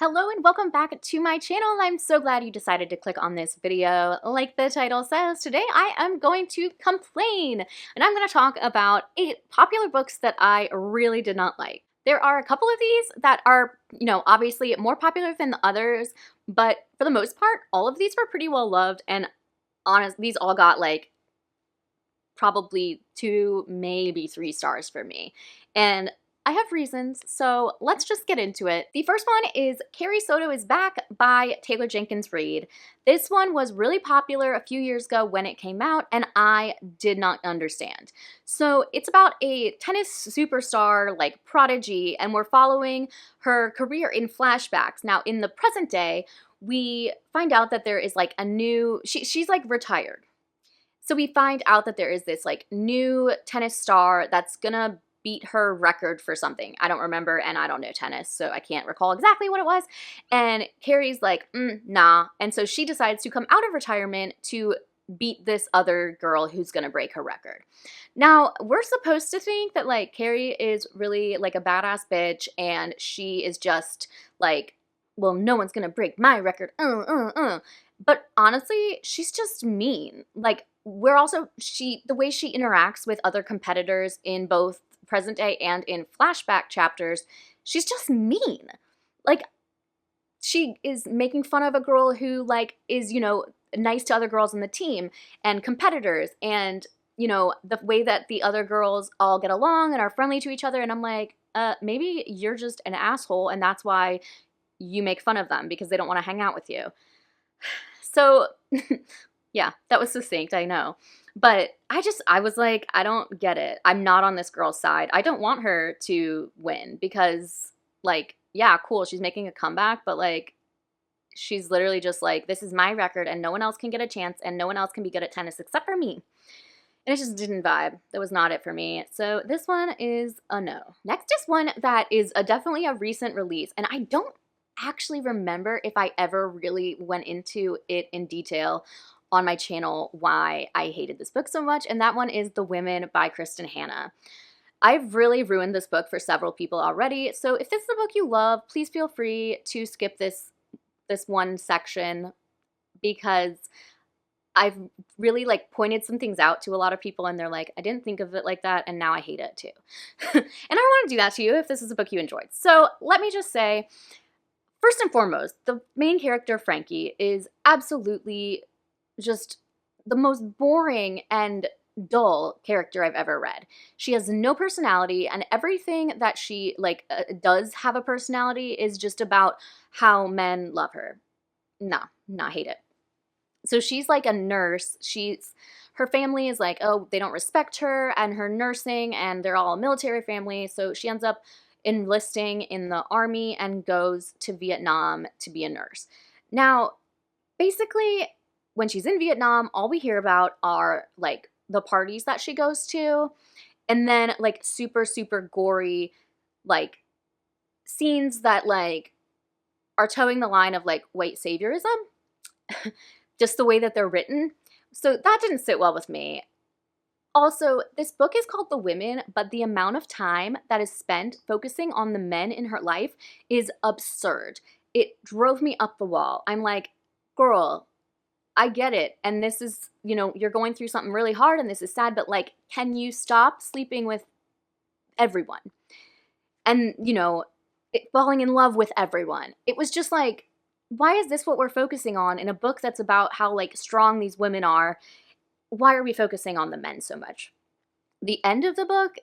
Hello and welcome back to my channel. I'm so glad you decided to click on this video. Like the title says, today I am going to complain and I'm going to talk about 8 popular books that I really did not like. There are a couple of these that are, obviously more popular than the others, but for the most part, all of these were pretty well loved, and these all got like probably 2, maybe 3 stars for me. And I have reasons, so let's just get into it. The first one is Carrie Soto is Back by Taylor Jenkins Reid. This one was really popular a few years ago when it came out, and I did not understand. So it's about a tennis superstar, like prodigy, and we're following her career in flashbacks. Now, in the present day, we find out that there is like a new, she's like retired. So we find out that there is this like new tennis star that's gonna beat her record for something. I don't remember, and I don't know tennis, so I can't recall exactly what it was. And Carrie's like, nah. And so she decides to come out of retirement to beat this other girl who's gonna break her record. Now, we're supposed to think that like Carrie is really like a badass bitch, and she is just like, well, no one's gonna break my record. But honestly, she's just mean. Like, we're also, the way she interacts with other competitors in both present day and in flashback chapters, she's just mean. Like, she is making fun of a girl who like is, nice to other girls in the team and competitors, and the way that the other girls all get along and are friendly to each other. And I'm like, maybe you're just an asshole, and that's why you make fun of them, because they don't want to hang out with you. So yeah, that was succinct, I know. But I was like, I don't get it. I'm not on this girl's side. I don't want her to win because, like, yeah, cool, she's making a comeback, but, like, she's literally just like, this is my record and no one else can get a chance and no one else can be good at tennis except for me. And it just didn't vibe. That was not it for me. So this one is a no. Next is one that is definitely a recent release, and I don't actually remember if I ever really went into it in detail on my channel why I hated this book so much, and that one is The Women by Kristen Hanna. I've really ruined this book for several people already, so if this is a book you love, please feel free to skip this one section, because I've really like pointed some things out to a lot of people and they're like, I didn't think of it like that, and now I hate it too. And I don't want to do that to you if this is a book you enjoyed. So let me just say, first and foremost, the main character, Frankie, is absolutely just the most boring and dull character I've ever read. She has no personality, and everything that she like does have a personality is just about how men love her. Nah, hate it. So she's like a nurse. Her family is like, oh, they don't respect her and her nursing, and they're all a military family. So she ends up enlisting in the army and goes to Vietnam to be a nurse. Now, basically, when she's in Vietnam, all we hear about are like the parties that she goes to, and then like super, super gory like scenes that like are towing the line of like white saviorism, just the way that they're written. So that didn't sit well with me. Also, this book is called The Women, but the amount of time that is spent focusing on the men in her life is absurd. It drove me up the wall. I'm like, girl, I get it, and this is, you're going through something really hard and this is sad, but like, can you stop sleeping with everyone? And, falling in love with everyone. It was just like, why is this what we're focusing on in a book that's about how like strong these women are? Why are we focusing on the men so much? The end of the book,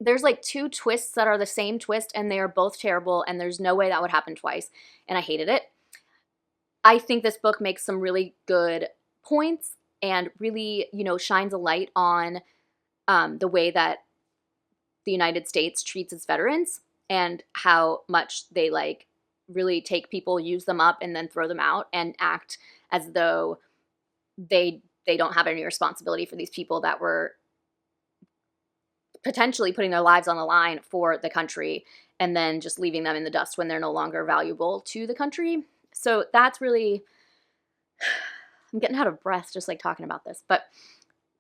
there's like 2 twists that are the same twist, and they are both terrible, and there's no way that would happen twice, and I hated it. I think this book makes some really good points and really, shines a light on the way that the United States treats its veterans and how much they like really take people, use them up, and then throw them out and act as though they don't have any responsibility for these people that were potentially putting their lives on the line for the country, and then just leaving them in the dust when they're no longer valuable to the country. So that's really, I'm getting out of breath just like talking about this, but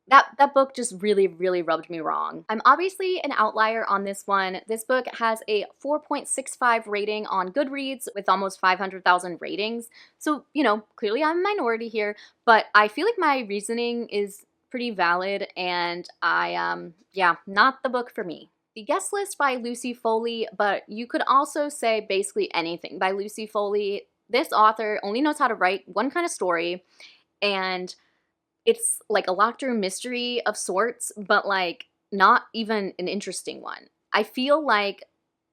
That book just really, really rubbed me wrong. I'm obviously an outlier on this one. This book has a 4.65 rating on Goodreads with almost 500,000 ratings. So, you know, clearly I'm a minority here, but I feel like my reasoning is pretty valid, and yeah, not the book for me. The Guest List by Lucy Foley, but you could also say basically anything by Lucy Foley. This author only knows how to write one kind of story, and it's like a locked room mystery of sorts, but like not even an interesting one. I feel like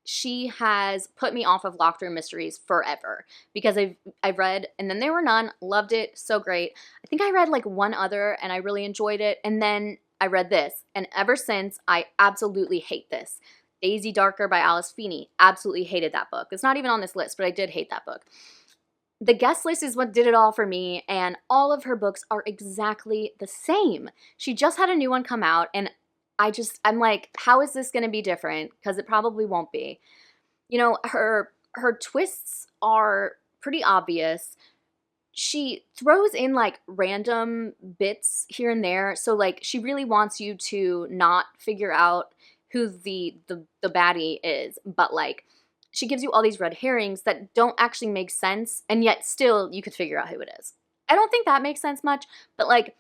she has put me off of locked room mysteries forever because I've read And Then There Were None, loved it, so great. I think I read like one other and I really enjoyed it, and then I read this, and ever since I absolutely hate this. Daisy Darker by Alice Feeney, absolutely hated that book. It's not even on this list, but I did hate that book. The Guest List is what did it all for me, and all of her books are exactly the same. She just had a new one come out, and I'm like, how is this going to be different? Because it probably won't be. You know, her twists are pretty obvious. She throws in like random bits here and there, so like she really wants you to not figure out who the baddie is, but like she gives you all these red herrings that don't actually make sense, and yet still you could figure out who it is. I don't think that makes sense much, but like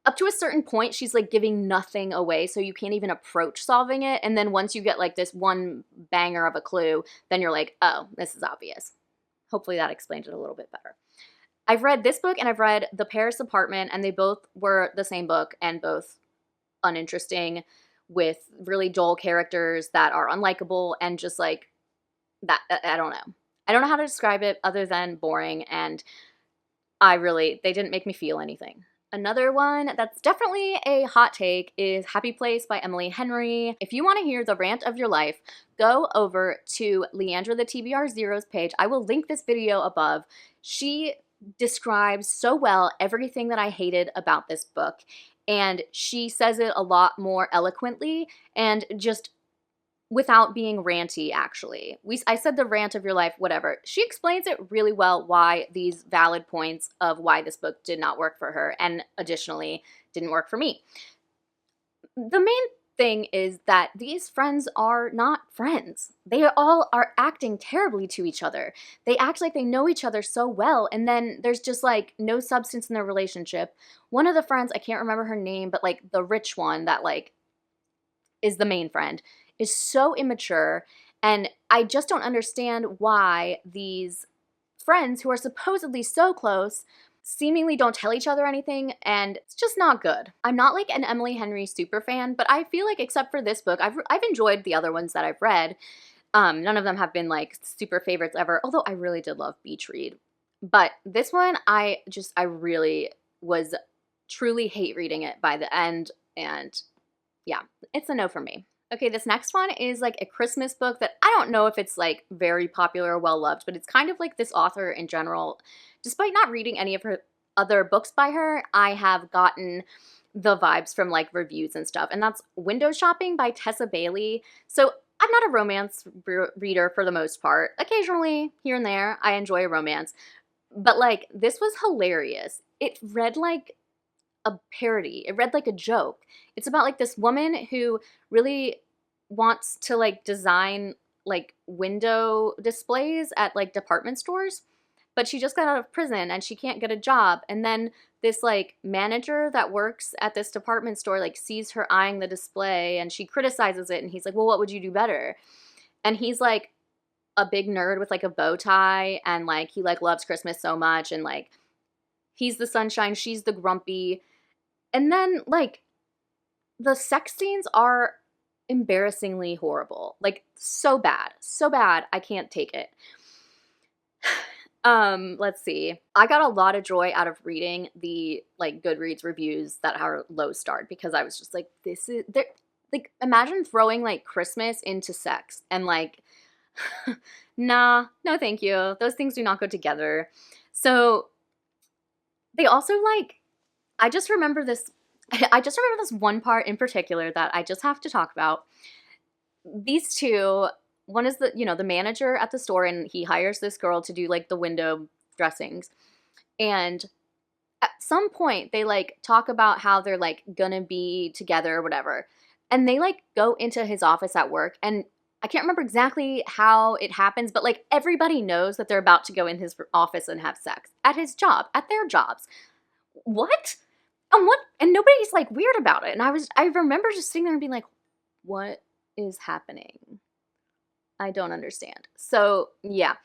up to a certain point, she's like giving nothing away, so you can't even approach solving it. And then once you get like this one banger of a clue, then you're like, oh, this is obvious. Hopefully that explains it a little bit better. I've read this book and I've read The Paris Apartment, and they both were the same book and both uninteresting, with really dull characters that are unlikable and just like that. I don't know. I don't know how to describe it other than boring, and they didn't make me feel anything. Another one that's definitely a hot take is Happy Place by Emily Henry. If you want to hear the rant of your life, go over to Leandra the TBR Zeros page. I will link this video above. She describes so well everything that I hated about this book, and she says it a lot more eloquently and just without being ranty, actually. I said the rant of your life, whatever. She explains it really well, why these valid points of why this book did not work for her, and additionally didn't work for me. The main thing is that these friends are not friends. They all are acting terribly to each other. They act like they know each other so well, and then there's just like no substance in their relationship. One of the friends, I can't remember her name, but like the rich one that like is the main friend, is so immature, and I just don't understand why these friends who are supposedly so close seemingly don't tell each other anything, and it's just not good. I'm not like an Emily Henry super fan, but I feel like except for this book, I've enjoyed the other ones that I've read. None of them have been like super favorites ever, although I really did love Beach Read. But this one, I really was truly hate reading it by the end, and yeah, it's a no for me. Okay, this next one is like a Christmas book that I don't know if it's like very popular or well-loved, but it's kind of like this author in general. Despite not reading any of her other books by her, I have gotten the vibes from like reviews and stuff, and that's Window Shopping by Tessa Bailey. So I'm not a romance reader for the most part. Occasionally, here and there, I enjoy a romance, but like this was hilarious. It read like a parody. It read like a joke. It's about like this woman who really wants to like design like window displays at like department stores, but she just got out of prison and she can't get a job. And then this like manager that works at this department store like sees her eyeing the display, and she criticizes it, and he's like, well, what would you do better? And he's like a big nerd with like a bow tie, and like he like loves Christmas so much, and like he's the sunshine, she's the grumpy. And then like the sex scenes are embarrassingly horrible. Like so bad. So bad. I can't take it. Let's see. I got a lot of joy out of reading the like Goodreads reviews that are low starred, because I was just like, like imagine throwing like Christmas into sex, and like nah, no thank you. Those things do not go together. So they also like I just remember this one part in particular that I just have to talk about. These two, one is the manager at the store, and he hires this girl to do like the window dressings. And at some point they like talk about how they're like gonna be together or whatever. And they like go into his office at work, and I can't remember exactly how it happens, but like everybody knows that they're about to go in his office and have sex at his job, at their jobs. What? And what? And nobody's like weird about it. And I remember just sitting there and being like, what is happening? I don't understand. So yeah,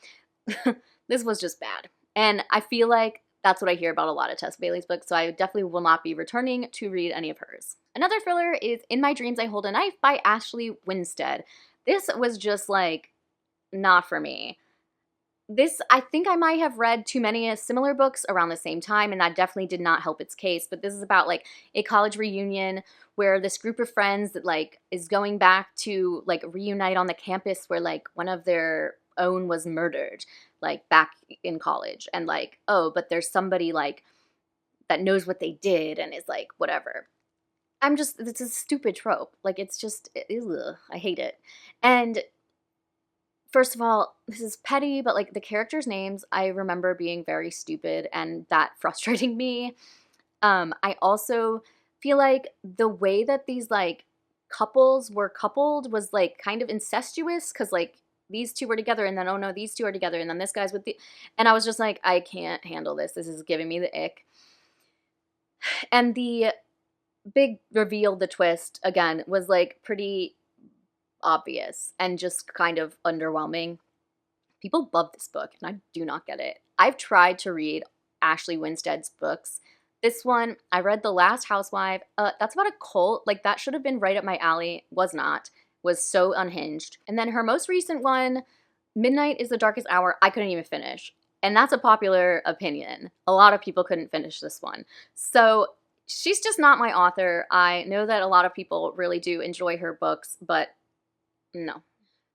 this was just bad. And I feel like that's what I hear about a lot of Tess Bailey's books, so I definitely will not be returning to read any of hers. Another thriller is In My Dreams I Hold a Knife by Ashley Winstead. This was just like not for me. This, I think I might have read too many similar books around the same time, and that definitely did not help its case. But this is about like a college reunion where this group of friends that like is going back to like reunite on the campus where like one of their own was murdered, like back in college. And like, oh, but there's somebody like that knows what they did and is like, whatever. It's a stupid trope. Like, it's just, ugh, I hate it. And first of all, this is petty, but like the characters' names, I remember being very stupid and that frustrating me. I also feel like the way that these like couples were coupled was like kind of incestuous, because like these two were together and then, oh no, these two are together and then this guy's with the, and I was just like, I can't handle this. This is giving me the ick. And the big reveal, the twist, again, was like pretty obvious and just kind of underwhelming. People love this book and I do not get it. I've tried to read Ashley Winstead's books. This one, I read The Last Housewife. That's about a cult. Like, that should have been right up my alley. Was not. Was so unhinged. And then her most recent one, Midnight is the Darkest Hour, I couldn't even finish. And that's a popular opinion. A lot of people couldn't finish this one. So she's just not my author. I know that a lot of people really do enjoy her books, but no.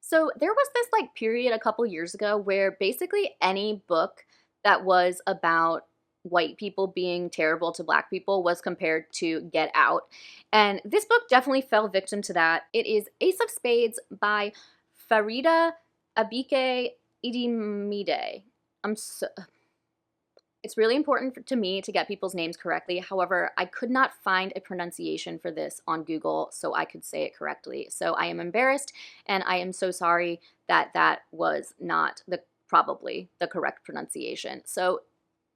So there was this like period a couple years ago where basically any book that was about white people being terrible to black people was compared to Get Out. And this book definitely fell victim to that. It is Ace of Spades by Farida Abike Idimide. It's really important to me to get people's names correctly. However, I could not find a pronunciation for this on Google so I could say it correctly. So I am embarrassed, and I am so sorry that that was not probably the correct pronunciation. So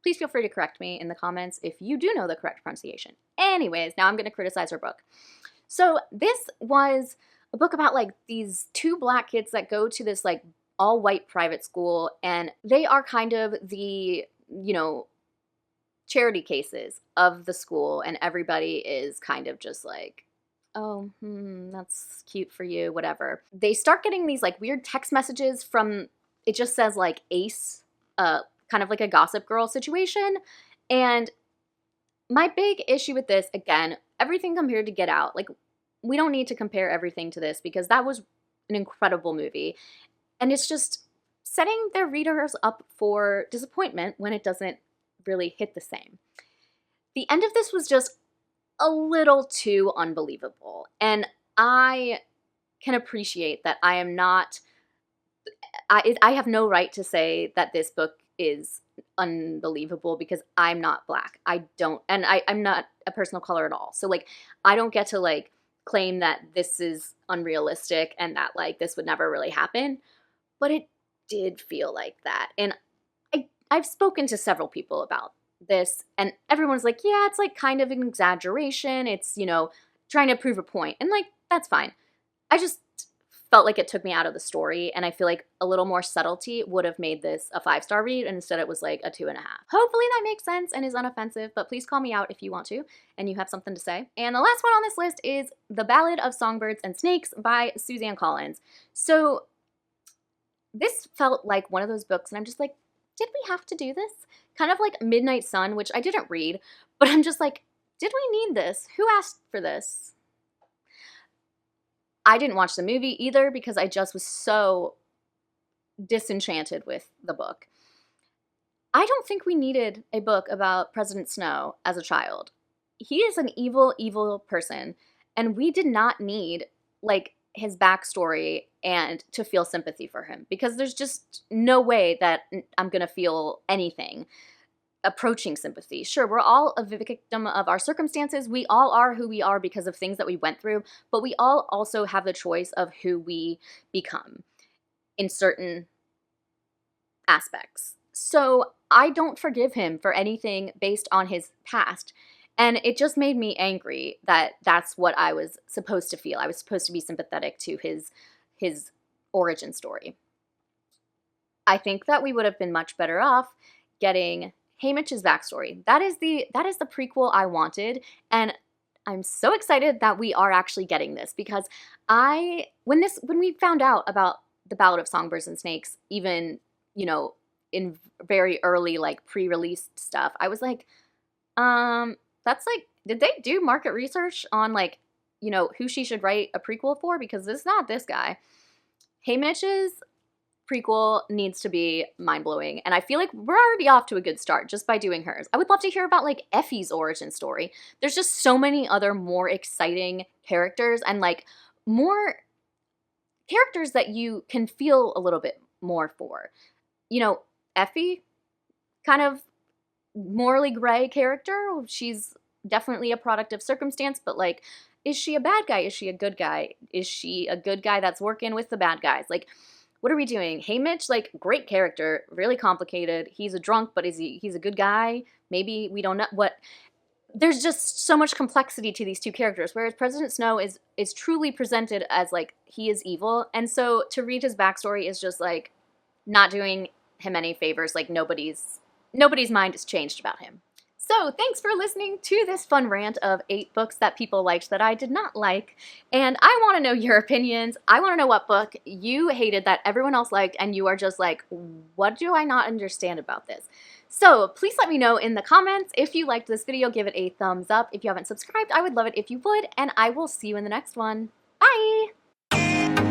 please feel free to correct me in the comments if you do know the correct pronunciation. Anyways, now I'm going to criticize her book. So this was a book about like these two black kids that go to this like all-white private school, and they are kind of the, you know, charity cases of the school, and everybody is kind of just like, oh, that's cute for you, whatever. They start getting these like weird text messages from, it just says like Ace, kind of like a Gossip Girl situation. And my big issue with this, again, everything compared to Get Out, like we don't need to compare everything to this because that was an incredible movie. And it's just setting their readers up for disappointment when it doesn't really hit the same. The end of this was just a little too unbelievable. And I can appreciate that I am not, I have no right to say that this book is unbelievable because I'm not black. I don't, and I'm not a person of color at all. So like, I don't get to like claim that this is unrealistic and that like this would never really happen. But it did feel like that. And I've spoken to several people about this, and everyone's like, yeah, it's like kind of an exaggeration. It's, you know, trying to prove a point. And like, that's fine. I just felt like it took me out of the story, and I feel like a little more subtlety would have made this a 5-star read, and instead it was like a 2.5. Hopefully that makes sense and is unoffensive, but please call me out if you want to and you have something to say. And the last one on this list is The Ballad of Songbirds and Snakes by Suzanne Collins. So this felt like one of those books, and I'm just like, did we have to do this? Kind of like Midnight Sun, which I didn't read, but I'm just like, did we need this? Who asked for this? I didn't watch the movie either because I just was so disenchanted with the book. I don't think we needed a book about President Snow as a child. He is an evil, evil person, and we did not need like his backstory and to feel sympathy for him, because there's just no way that I'm gonna feel anything. approaching sympathy. Sure, we're all a victim of our circumstances. We all are who we are because of things that we went through, but we all also have the choice of who we become in certain aspects. So I don't forgive him for anything based on his past. And it just made me angry that that's what I was supposed to feel. I was supposed to be sympathetic to his origin story. I think that we would have been much better off getting Haymitch's backstory. That is the prequel I wanted, and I'm so excited that we are actually getting this, because when we found out about the Ballad of Songbirds and Snakes, even, you know, in very early like pre-released stuff, I was like, that's like, did they do market research on like, you know, who she should write a prequel for? Because it's not this guy. Haymitch's prequel needs to be mind-blowing, and I feel like we're already off to a good start just by doing hers. I would love to hear about like Effie's origin story. There's just so many other more exciting characters, and like more characters that you can feel a little bit more for. You know, Effie, kind of morally gray character. She's definitely a product of circumstance, but like, is she a bad guy? Is she a good guy? Is she a good guy that's working with the bad guys? Like, what are we doing? Haymitch, like, great character, really complicated. He's a drunk, but he's a good guy? Maybe, we don't know what. There's just so much complexity to these two characters, whereas President Snow is truly presented as like, he is evil. And so to read his backstory is just like not doing him any favors. Like, nobody's mind is changed about him. So thanks for listening to this fun rant of 8 books that people liked that I did not like. And I want to know your opinions. I want to know what book you hated that everyone else liked and you are just like, what do I not understand about this? So please let me know in the comments. If you liked this video, give it a thumbs up. If you haven't subscribed, I would love it if you would. And I will see you in the next one. Bye!